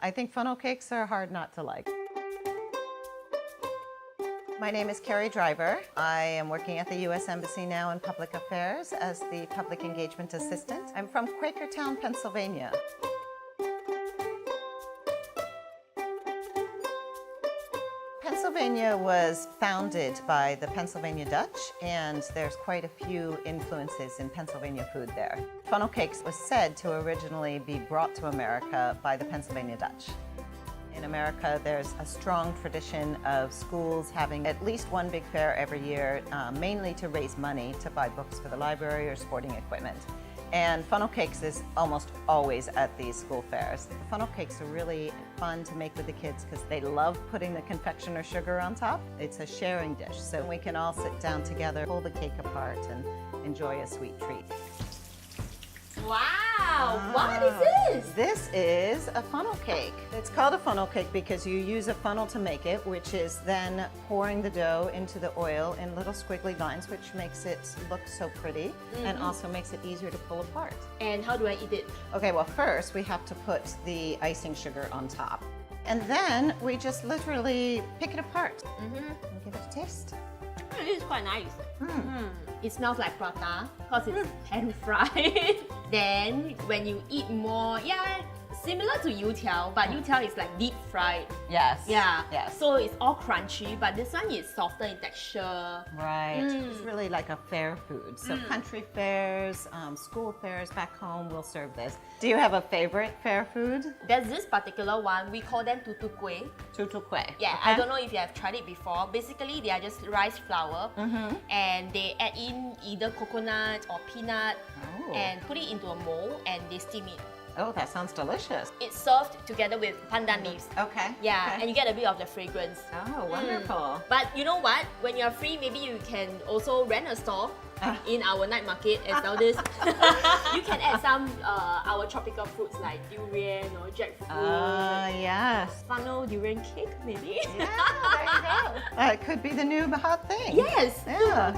I think funnel cakes are hard not to like. My name is Kerry Driver. I am working at the U.S. Embassy now in Public Affairs as the Public Engagement Assistant. I'm from Quakertown, Pennsylvania. Pennsylvania was founded by the Pennsylvania Dutch, and there's quite a few influences in Pennsylvania food there. Funnel cakes was said to originally be brought to America by the Pennsylvania Dutch. In America, there's a strong tradition of schools having at least one big fair every year, mainly to raise money to buy books for the library or sporting equipment. And funnel cakes is almost always at these school fairs. The funnel cakes are really fun to make with the kids because they love putting the confectioner sugar on top. It's a sharing dish, so we can all sit down together, pull the cake apart, and enjoy a sweet treat. Wow, what is this? This is a funnel cake. It's called a funnel cake because you use a funnel to make it, which is then pouring the dough into the oil in little squiggly lines, which makes it look so pretty and also makes it easier to pull apart. And how do I eat it? Okay, well first we have to put the icing sugar on top. And then we just literally pick it apart and give it a taste. This is quite nice. It smells like prata because it's pan fried. Then when you eat more, similar to youtiao, but youtiao is like deep fried. Yes. Yeah. Yes. So it's all crunchy, but this one is softer in texture. Right. It's really like a fair food. So country fairs, school fairs back home will serve this. Do you have a favorite fair food? There's this particular one, we call them tutu kueh. Tutu kueh. Yeah, Okay. I don't know if you have tried it before. Basically, they are just rice flour and they add in either coconut or peanut and put it into a mold and they steam it. Oh, that sounds delicious. It's served together with pandan leaves. Okay. Yeah, Okay. and you get a bit of the fragrance. Oh, wonderful. But you know what? When you're free, maybe you can also rent a stall in our night market and sell this. You can add some our tropical fruits like durian or jackfruit. Yes. Funnel durian cake, maybe? Yeah, there you go. It could be the new hot thing. Yes! Yeah.